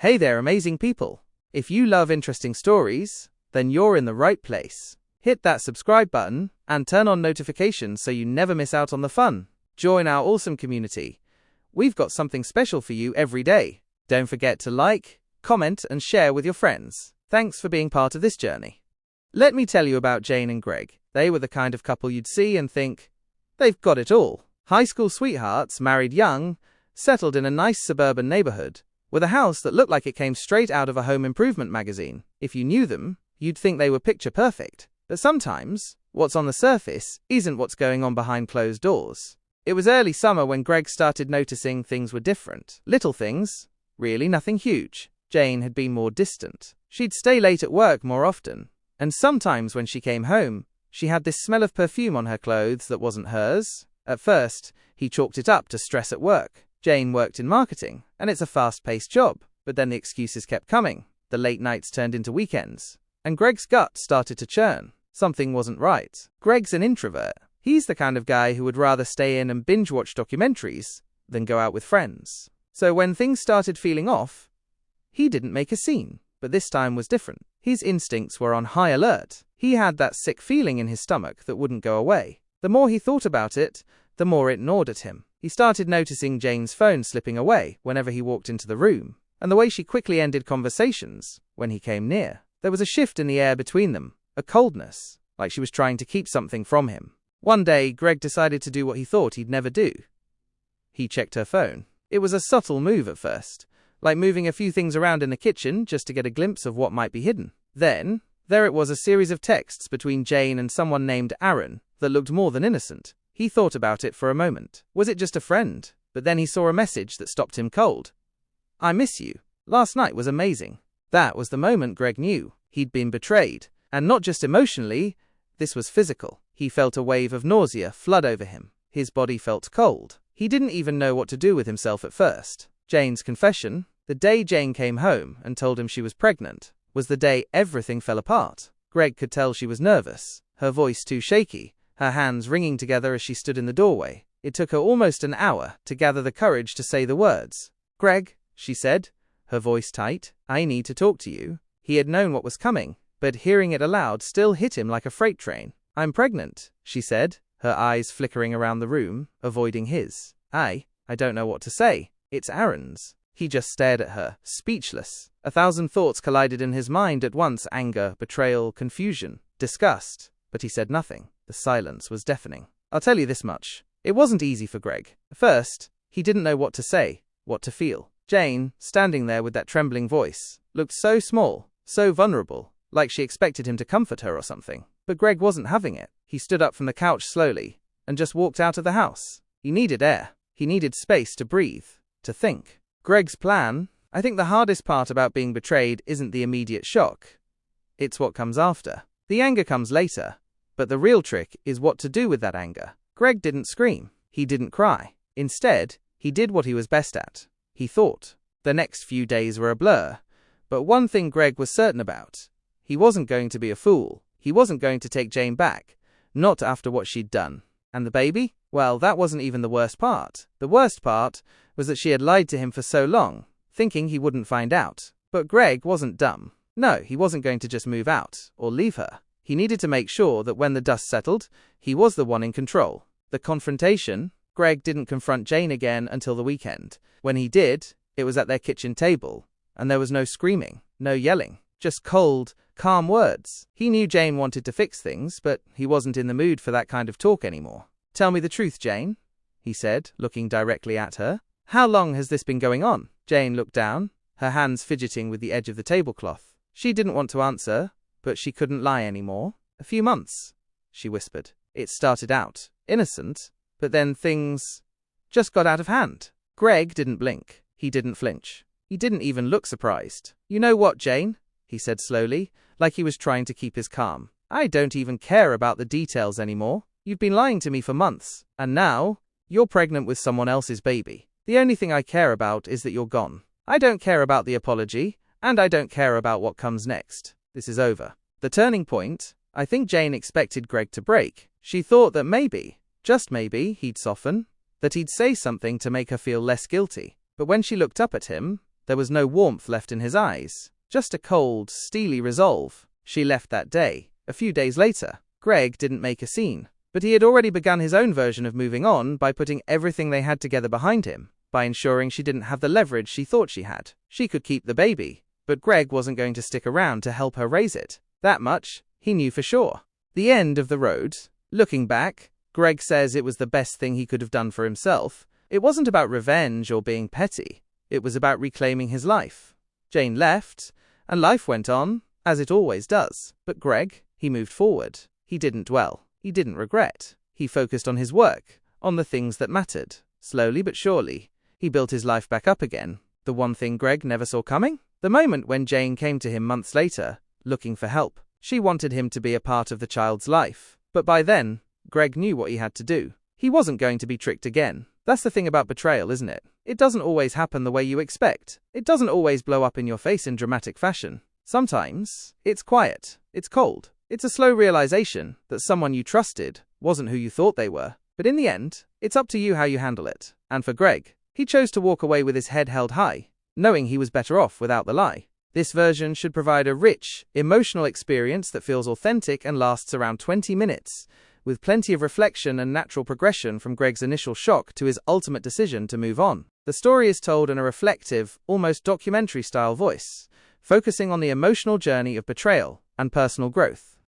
Hey there, amazing people. If you love interesting stories, then you're in the right place. Hit that subscribe button and turn on notifications so you never miss out on the fun. Join our awesome community. We've got something special for you every day. Don't forget to like, comment, and share with your friends. Thanks for being part of this journey. Let me tell you about Jane and Greg. They were the kind of couple you'd see and think, they've got it all. High school sweethearts, married young, settled in a nice suburban neighborhood, with a house that looked like it came straight out of a home improvement magazine. If you knew them, you'd think they were picture perfect. But sometimes, what's on the surface isn't what's going on behind closed doors. It was early summer when Greg started noticing things were different. Little things, really nothing huge. Jane had been more distant. She'd stay late at work more often. And sometimes when she came home, she had this smell of perfume on her clothes that wasn't hers. At first, he chalked it up to stress at work. Jane worked in marketing, and it's a fast-paced job. But then the excuses kept coming. The late nights turned into weekends. And Greg's gut started to churn. Something wasn't right. Greg's an introvert. He's the kind of guy who would rather stay in and binge-watch documentaries than go out with friends. So when things started feeling off, he didn't make a scene. But this time was different. His instincts were on high alert. He had that sick feeling in his stomach that wouldn't go away. The more he thought about it, the more it gnawed at him. He started noticing Jane's phone slipping away whenever he walked into the room, and the way she quickly ended conversations when he came near. There was a shift in the air between them, a coldness, like she was trying to keep something from him. One day, Greg decided to do what he thought he'd never do. He checked her phone. It was a subtle move at first, like moving a few things around in the kitchen just to get a glimpse of what might be hidden. Then, there it was, a series of texts between Jane and someone named Aaron that looked more than innocent. He thought about it for a moment. Was it just a friend? But then he saw a message that stopped him cold. I miss you. Last night was amazing. That was the moment Greg knew he'd been betrayed. And not just emotionally, this was physical. He felt a wave of nausea flood over him. His body felt cold. He didn't even know what to do with himself at first. Jane's confession, the day Jane came home and told him she was pregnant, was the day everything fell apart. Greg could tell she was nervous, her voice too shaky, her hands wringing together as she stood in the doorway. It took her almost an hour to gather the courage to say the words. Greg, she said, her voice tight, I need to talk to you. He had known what was coming, but hearing it aloud still hit him like a freight train. I'm pregnant, she said, her eyes flickering around the room, avoiding his. I don't know what to say. It's Aaron's. He just stared at her, speechless. 1,000 thoughts collided in his mind at once: anger, betrayal, confusion, disgust. But he said nothing. The silence was deafening. I'll tell you this much. It wasn't easy for Greg. At first, he didn't know what to say, what to feel. Jane, standing there with that trembling voice, looked so small, so vulnerable, like she expected him to comfort her or something. But Greg wasn't having it. He stood up from the couch slowly and just walked out of the house. He needed air. He needed space to breathe, to think. Greg's plan: I think the hardest part about being betrayed isn't the immediate shock. It's what comes after. The anger comes later. But the real trick is what to do with that anger. Greg didn't scream. He didn't cry. Instead, he did what he was best at. He thought. The next few days were a blur. But one thing Greg was certain about. He wasn't going to be a fool. He wasn't going to take Jane back. Not after what she'd done. And the baby? Well, that wasn't even the worst part. The worst part was that she had lied to him for so long, thinking he wouldn't find out. But Greg wasn't dumb. No, he wasn't going to just move out, or leave her. He needed to make sure that when the dust settled, he was the one in control. The confrontation: Greg didn't confront Jane again until the weekend. When he did, it was at their kitchen table, and there was no screaming, no yelling, just cold, calm words. He knew Jane wanted to fix things, but he wasn't in the mood for that kind of talk anymore. Tell me the truth, Jane, he said, looking directly at her. How long has this been going on? Jane looked down, her hands fidgeting with the edge of the tablecloth. She didn't want to answer, but she couldn't lie anymore. A few months, she whispered. It started out innocent, but then things just got out of hand. Greg didn't blink. He didn't flinch. He didn't even look surprised. You know what, Jane? He said slowly, like he was trying to keep his calm. I don't even care about the details anymore. You've been lying to me for months, and now you're pregnant with someone else's baby. The only thing I care about is that you're gone. I don't care about the apology, and I don't care about what comes next. This is over. The turning point: I think Jane expected Greg to break. She thought that maybe, just maybe, he'd soften, that he'd say something to make her feel less guilty. But when she looked up at him, There was no warmth left in his eyes, just a cold, steely resolve. She left that day. A few days later, Greg didn't make a scene, but he had already begun his own version of moving on by putting everything they had together behind him, by ensuring she didn't have the leverage she thought she had. She could keep the baby, but Greg wasn't going to stick around to help her raise it. That much, he knew for sure. The end of the road. Looking back, Greg says it was the best thing he could have done for himself. It wasn't about revenge or being petty. It was about reclaiming his life. Jane left, and life went on, as it always does. But Greg, he moved forward. He didn't dwell. He didn't regret. He focused on his work, on the things that mattered. Slowly but surely, he built his life back up again. The one thing Greg never saw coming? The moment when Jane came to him months later, looking for help. She wanted him to be a part of the child's life. But by then, Greg knew what he had to do. He wasn't going to be tricked again. That's the thing about betrayal, isn't it? It doesn't always happen the way you expect. It doesn't always blow up in your face in dramatic fashion. Sometimes, it's quiet. It's cold. It's a slow realization that someone you trusted wasn't who you thought they were. But in the end, it's up to you how you handle it. And for Greg, he chose to walk away with his head held high, knowing he was better off without the lie. This version should provide a rich, emotional experience that feels authentic and lasts around 20 minutes, with plenty of reflection and natural progression from Greg's initial shock to his ultimate decision to move on. The story is told in a reflective, almost documentary-style voice, focusing on the emotional journey of betrayal and personal growth.